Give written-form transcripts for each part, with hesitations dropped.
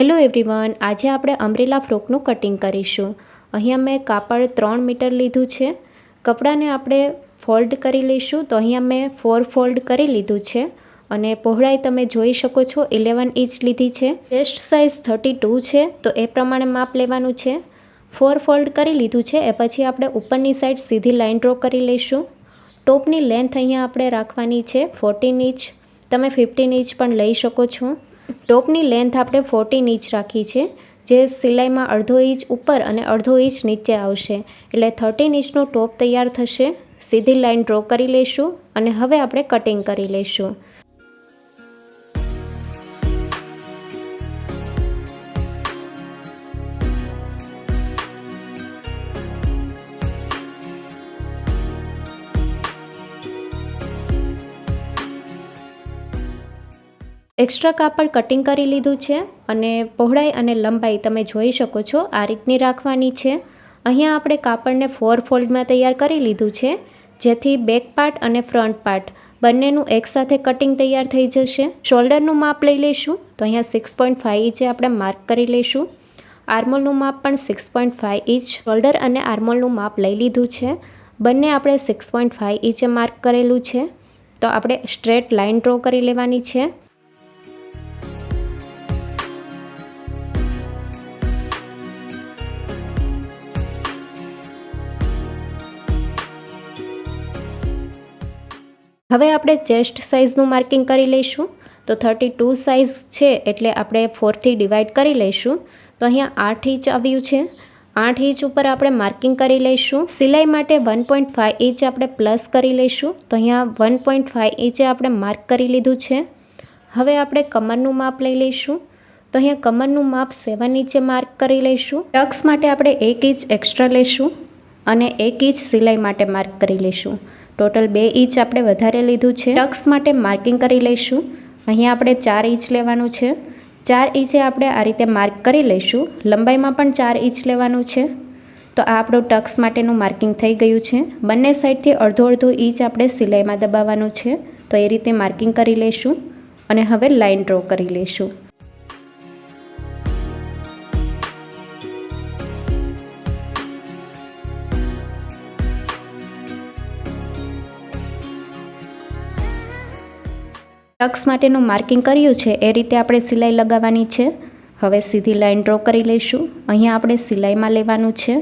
Hello everyone, આજે આપણે umbrella ફ્રોકનું cutting કરીશું. અહીંયા મેં કાપડ 3 મીટર લીધું છે. કપડાને આપણે ફોલ્ડ કરી લઈશું. તો અહીંયા મેં 4 ફોલ્ડ કરી લીધું છે અને પહોળાઈ તમે જોઈ શકો છો 11 ઇંચ લીધી છે. ચેસ્ટ સાઇઝ 32 છે, તો એ પ્રમાણે માપ લેવાનું છે. 4 ફોલ્ડ કરી લીધું છે. એ પછી આપણે ઉપરની સાઈડ સીધી લાઇન ડ્રો કરી લઈશું. ટોપની લેન્થ અહીંયા આપણે રાખવાની છે 14 ઇંચ. તમે 15 ઇંચ પણ લઈ શકો છો. ટોપની લેન્થ આપણે 14 ઇંચ રાખી છે, જે સિલાઈમાં અડધો ઇંચ ઉપર અને અડધો ઇંચ નીચે આવશે, એટલે 13 ઇંચનું ટોપ તૈયાર થશે. સીધી લાઇન ડ્રો કરી લઈશું અને હવે આપણે કટિંગ કરી લઈશું. એક્સ્ટ્રા કાપડ કટિંગ કરી લીધું છે અને પહોળાઈ અને લંબાઈ તમે જોઈ શકો છો આ રીતની રાખવાની છે. અહીંયા આપણે કાપડને 4 ફોલ્ડમાં તૈયાર કરી લીધું છે, જેથી બેક પાર્ટ અને ફ્રન્ટ પાર્ટ બંનેનું એકસાથે કટિંગ તૈયાર થઈ જશે. શોલ્ડરનું માપ લઈ લઈશું. તો અહીંયા 6.5 ઇંચે આપણે માર્ક કરી લઈશું. આર્મોલનું માપ પણ 6.5 ઇંચ. શોલ્ડર અને આર્મોલનું માપ લઈ લીધું છે. બંને આપણે 6.5 ઇંચે માર્ક કરેલું છે. તો આપણે સ્ટ્રેટ લાઇન ડ્રો કરી લેવાની છે. હવે આપણે ચેસ્ટ સાઇઝનું માર્કિંગ કરી લઈશું. તો 32 સાઇઝ છે, એટલે આપણે 4થી ડિવાઈડ કરી લઈશું. તો અહીંયા 8 ઇંચ આવ્યું છે. 8 ઇંચ ઉપર આપણે માર્કિંગ કરી લઈશું. સિલાઈ માટે 1.5 ઇંચ આપણે પ્લસ કરી લઈશું. તો અહીંયા 1.5 ઇંચે આપણે માર્ક કરી લીધું છે. હવે આપણે કમરનું માપ લઈ લઈશું. તો અહીંયા કમરનું માપ 7 ઇંચે માર્ક કરી લઈશું. ટક્સ માટે આપણે 1 ઇંચ એક્સ્ટ્રા લઈશું અને 1 ઇંચ સિલાઈ માટે માર્ક કરી લઈશું. ટોટલ 2 ઇંચ આપણે વધારે લીધું છે. ટક્સ માટે માર્કિંગ કરી લઈશું. અહીંયા આપણે 4 ઇંચ લેવાનું છે. 4 ઇંચે આપણે આ રીતે માર્ક કરી લઈશું. લંબાઈમાં પણ 4 ઇંચ લેવાનું છે. તો આ આપણું ટક્સ માટેનું માર્કિંગ થઈ ગયું છે. બંને સાઈડથી અડધો ઇંચ આપણે સિલાઈમાં દબાવવાનું છે. તો એ રીતે માર્કિંગ કરી લઈશું અને હવે લાઇન ડ્રો કરી લઈશું. ટક્સ માટેનું માર્કિંગ કર્યું છે એ રીતે આપણે સિલાઈ લગાવવાની છે. હવે સીધી લાઇન ડ્રો કરી લઈશું. અહીંયા આપણે સિલાઈમાં લેવાનું છે.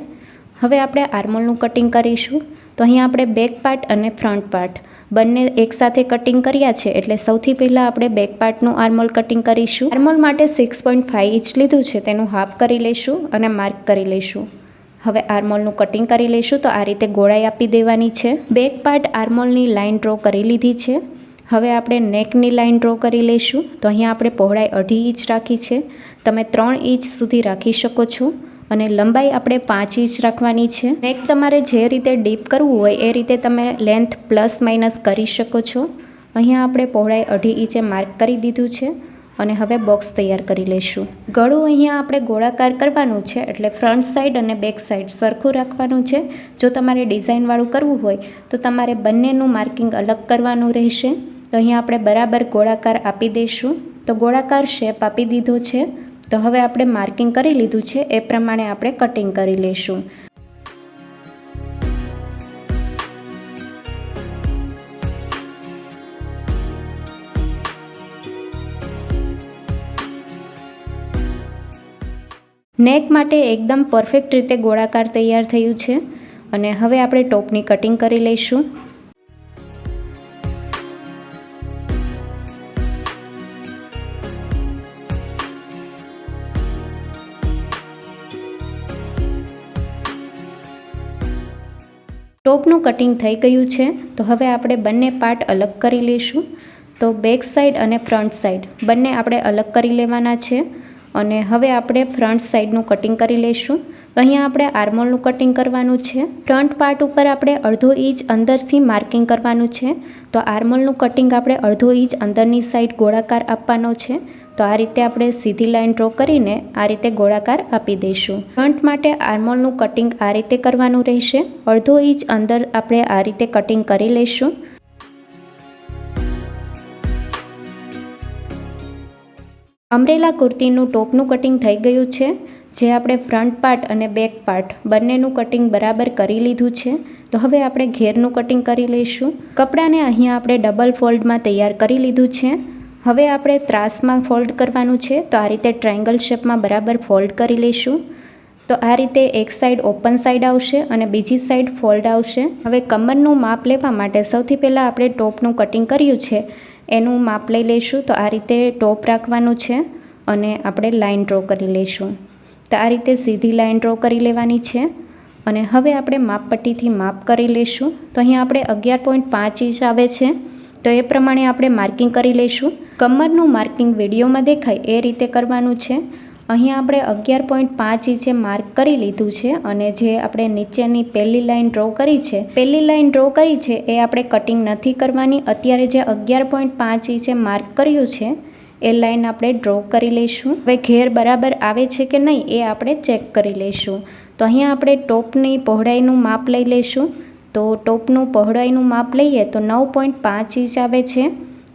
હવે આપણે આર્મોલનું કટિંગ કરીશું. તો અહીંયા આપણે બેક પાર્ટ અને ફ્રન્ટ પાર્ટ બંને એકસાથે કટિંગ કર્યા છે, એટલે સૌથી પહેલાં આપણે બેક પાર્ટનું આર્મોલ કટિંગ કરીશું. આર્મોલ માટે 6.5 ઇંચ લીધું છે, તેનું હાફ કરી લઈશું અને માર્ક કરી લઈશું. હવે આર્મોલનું કટિંગ કરી લઈશું. તો આ રીતે ગોળાઈ આપી દેવાની છે. બેક પાર્ટ આર્મોલની લાઇન ડ્રો કરી લીધી છે. હવે આપણે નેકની લાઇન ડ્રો કરી લઈશું. તો અહીંયા આપણે પહોળાઈ 2.5 ઇંચ રાખી છે. તમે 3 ઇંચ સુધી રાખી શકો છો અને લંબાઈ આપણે 5 ઇંચ રાખવાની છે. નેક તમારે જે રીતે ડીપ કરવું હોય એ રીતે તમે લેન્થ પ્લસ માઇનસ કરી શકો છો. અહીંયા આપણે પહોળાઈ 2.5 ઇંચે માર્ક કરી દીધું છે અને હવે બોક્સ તૈયાર કરી લઈશું. ગળું અહીંયા આપણે ગોળાકાર કરવાનું છે, એટલે ફ્રન્ટ સાઈડ અને બેક સાઈડ સરખું રાખવાનું છે. જો તમારે ડિઝાઇનવાળું કરવું હોય તો તમારે બંનેનું માર્કિંગ અલગ કરવાનું રહેશે. તો અહીંયા આપણે બરાબર ગોળાકાર આપી દઈશું. તો ગોળાકાર શેપ આપી દીધો છે. તો હવે આપણે માર્કિંગ કરી લીધું છે એ પ્રમાણે આપણે કટિંગ કરી લઈશું. નેક માટે એકદમ પરફેક્ટ રીતે ગોળાકાર તૈયાર થયું છે અને હવે આપણે ટોપની કટિંગ કરી લઈશું. ટોપનું કટિંગ થઈ ગયું છે. તો હવે આપણે બંને પાર્ટ અલગ કરી લઈશું. તો બેક સાઈડ અને ફ્રન્ટ સાઈડ બંને આપણે અલગ કરી લેવાના છે અને હવે આપણે ફ્રન્ટ સાઈડનું કટિંગ કરી લઈશું. તો અહીંયા આપણે આર્મોલનું કટિંગ કરવાનું છે. ફ્રન્ટ પાર્ટ ઉપર આપણે 1/2 ઇંચ અંદરથી માર્કિંગ કરવાનું છે. તો આર્મોલનું કટિંગ આપણે 1/2 ઇંચ અંદરની સાઈડ ગોળાકાર આપવાનો છે. તો આ રીતે આપણે સીધી લાઇન ડ્રો કરીને આ રીતે ગોળાકાર આપી દઈશું. ફ્રન્ટ માટે આર્મોલનું કટિંગ આ રીતે કરવાનું રહેશે. 1/2 ઇંચ અંદર આપણે આ રીતે કટિંગ કરી લઈશું. અમરેલા કુર્તીનું ટોપનું કટિંગ થઈ ગયું છે, જે આપણે ફ્રન્ટ પાર્ટ અને બેક પાર્ટ બંનેનું કટિંગ બરાબર કરી લીધું છે. તો હવે આપણે ઘેરનું કટિંગ કરી લઈશું. કપડાને અહીંયા આપણે ડબલ ફોલ્ડમાં તૈયાર કરી લીધું છે. હવે આપણે ત્રાસમાં ફોલ્ડ કરવાનું છે, તો આ રીતે ટ્રાયંગલ શેપમાં બરાબર ફોલ્ડ કરી લઈશું. તો આ રીતે એક સાઈડ ઓપન સાઈડ આવશે અને બીજી સાઈડ ફોલ્ડ આવશે. હવે કમરનું માપ લેવા માટે સૌથી પહેલાં આપણે ટોપનું કટિંગ કર્યું છે એનું માપ લઈ લઈશું. તો આ રીતે ટોપ રાખવાનું છે અને આપણે લાઈન ડ્રો કરી લઈશું. તો આ રીતે સીધી લાઈન ડ્રો કરી લેવાની છે અને હવે આપણે માપપટ્ટીથી માપ કરી લઈશું. તો અહીંયા આપણે 11.5 ઇંચ આવે છે, તો એ પ્રમાણે આપણે માર્કિંગ કરી લઈશું. કમરનું માર્કિંગ વિડીયોમાં દેખાય એ રીતે કરવાનું છે. અહીંયા આપણે 11.5 ઇંચે માર્ક કરી લીધું છે અને જે આપણે નીચેની પહેલી લાઈન ડ્રો કરી છે એ આપણે કટિંગ નથી કરવાની. અત્યારે જે 11.5 ઇંચે માર્ક કર્યું છે એ લાઈન આપણે ડ્રો કરી લઈશું. હવે ઘેર બરાબર આવે છે કે નહીં એ આપણે ચેક કરી લઈશું. તો અહીંયા આપણે ટોપની પહોળાઈનું માપ લઈ લઈશું. તો ટોપનું પહોળાઈનું માપ લઈએ તો 9.5 ઇંચ આવે છે.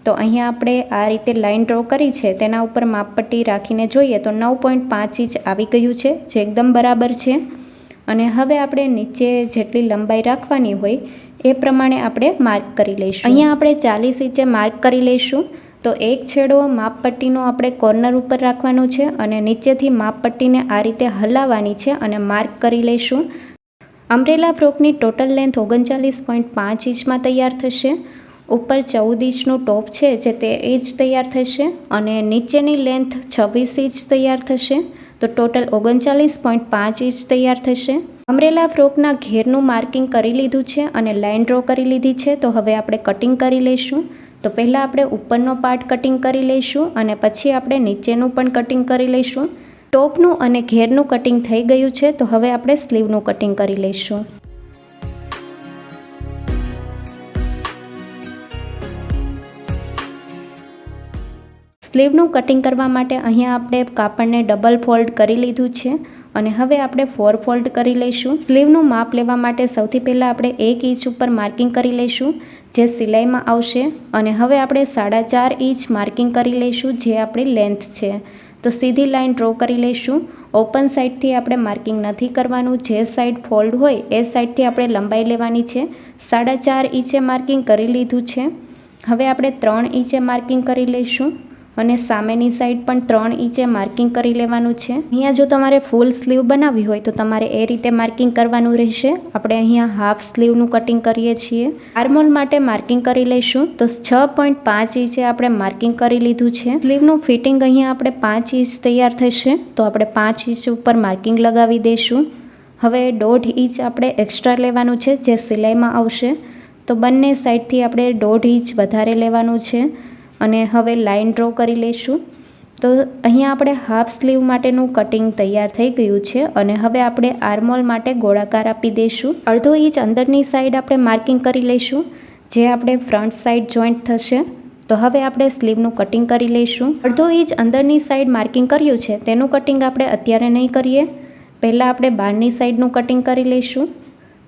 તો અહીંયા આપણે આ રીતે લાઈન ડ્રો કરી છે તેના ઉપર માપપટ્ટી રાખીને જોઈએ તો 9.5 ઇંચ આવી ગયું છે, જે એકદમ બરાબર છે. અને હવે આપણે નીચે જેટલી લંબાઈ રાખવાની હોય એ પ્રમાણે આપણે માર્ક કરી લઈશું. અહીંયા આપણે 40 ઇંચે માર્ક કરી લઈશું. તો એક છેડો માપપટ્ટીનો આપણે કોર્નર ઉપર રાખવાનો છે અને નીચેથી માપપટ્ટીને આ રીતે હલાવવાની છે અને માર્ક કરી લઈશું. અમરેલા ફ્રોકની ટોટલ લેન્થ 39.5 ઇંચમાં તૈયાર થશે. ઉપર 14 ઇંચનું ટોપ છે જે 13 ઇંચ તૈયાર થશે અને નીચેની લેન્થ 26 ઇંચ તૈયાર થશે. તો ટોટલ 39.5 ઇંચ તૈયાર થશે. અમરેલા ફ્રોકના ઘેરનું માર્કિંગ કરી લીધું છે અને લાઈન ડ્રો કરી લીધી છે. તો હવે આપણે કટિંગ કરી લઈશું. તો પહેલાં આપણે ઉપરનો પાર્ટ કટિંગ કરી લઈશું અને પછી આપણે નીચેનું પણ કટિંગ કરી લઈશું. ટોપનું અને ઘેરનું કટિંગ થઈ ગયું છે. તો હવે આપણે સ્લીવનું કટિંગ કરી લઈશું. સ્લીવનું કટિંગ કરવા માટે અહીંયા આપણે કાપડને ડબલ ફોલ્ડ કરી લીધું છે અને હવે આપણે 4 ફોલ્ડ કરી લઈશું. સ્લીવનું માપ લેવા માટે સૌથી પહેલાં આપણે 1 ઇંચ ઉપર માર્કિંગ કરી લઈશું, જે સિલાઈમાં આવશે. અને હવે આપણે 4.5 ઇંચ માર્કિંગ કરી લઈશું, જે આપણી લેન્થ છે. તો સીધી લાઈન ડ્રો કરી લઈશું. ઓપન સાઈડથી આપણે માર્કિંગ નથી કરવાનું, જે સાઈડ ફોલ્ડ હોય એ સાઈડથી આપણે લંબાઈ લેવાની છે. 4.5 ઇંચે માર્કિંગ કરી લીધું છે. હવે આપણે 3 ઇંચે માર્કિંગ કરી લઈશું અને સામેની સાઈડ પણ 3 ઇંચે માર્કિંગ કરી લેવાનું છે. અહીંયા જો તમારે ફૂલ સ્લીવ બનાવવી હોય તો તમારે એ રીતે માર્કિંગ કરવાનું રહેશે. આપણે અહીંયા હાફ સ્લીવનું કટિંગ કરીએ છીએ. આર્મહોલ માટે માર્કિંગ કરી લઈશું. તો 6.5 ઇંચે આપણે માર્કિંગ કરી લીધું છે. સ્લીવનું ફિટિંગ અહીંયા આપણે 5 ઇંચ તૈયાર થશે, તો આપણે 5 ઇંચ ઉપર માર્કિંગ લગાવી દઈશું. હવે 1.5 ઇંચ આપણે એક્સ્ટ્રા લેવાનું છે, જે સિલાઈમાં આવશે. તો બંને સાઈડથી આપણે 1.5 ઇંચ વધારે લેવાનું છે અને હવે લાઈન ડ્રો કરી લઈશું. તો અહીંયા આપણે હાફ સ્લીવ માટેનું કટિંગ તૈયાર થઈ ગયું છે અને હવે આપણે આર્મહોલ માટે ગોળાકાર આપી દઈશું. 1/2 ઇંચ અંદરની સાઈડ આપણે માર્કિંગ કરી લઈશું, જે આપણે ફ્રન્ટ સાઈડ જોઈન્ટ થશે. તો હવે આપણે સ્લીવનું કટિંગ કરી લઈશું. 1/2 ઇંચ અંદરની સાઈડ માર્કિંગ કર્યું છે તેનું કટિંગ આપણે અત્યારે નહીં કરીએ. પહેલાં આપણે બહારની સાઈડનું કટિંગ કરી લઈશું.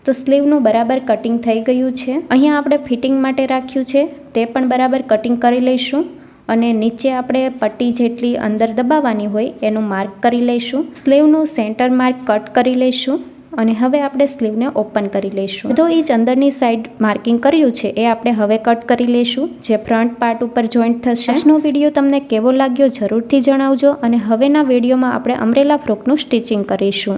તો સ્લીવનું બરાબર કટિંગ થઈ ગયું છે. અહીંયા આપણે ફિટિંગ માટે રાખ્યું છે તે પણ બરાબર કટિંગ કરી લઈશું અને નીચે આપણે પટ્ટી જેટલી અંદર દબાવવાની હોય એનું માર્ક કરી લઈશું. સ્લીવનું સેન્ટર માર્ક કટ કરી લઈશું અને હવે આપણે સ્લીવને ઓપન કરી લઈશું. 1/2 ઇંચ અંદરની સાઈડ માર્કિંગ કર્યું છે એ આપણે હવે કટ કરી લઈશું, જે ફ્રન્ટ પાર્ટ ઉપર જોઈન્ટ થશે. આજનો વિડીયો તમને કેવો લાગ્યો જરૂરથી જણાવજો અને હવેના વિડીયોમાં આપણે અમરેલા ફ્રોકનું સ્ટિચિંગ કરીશું.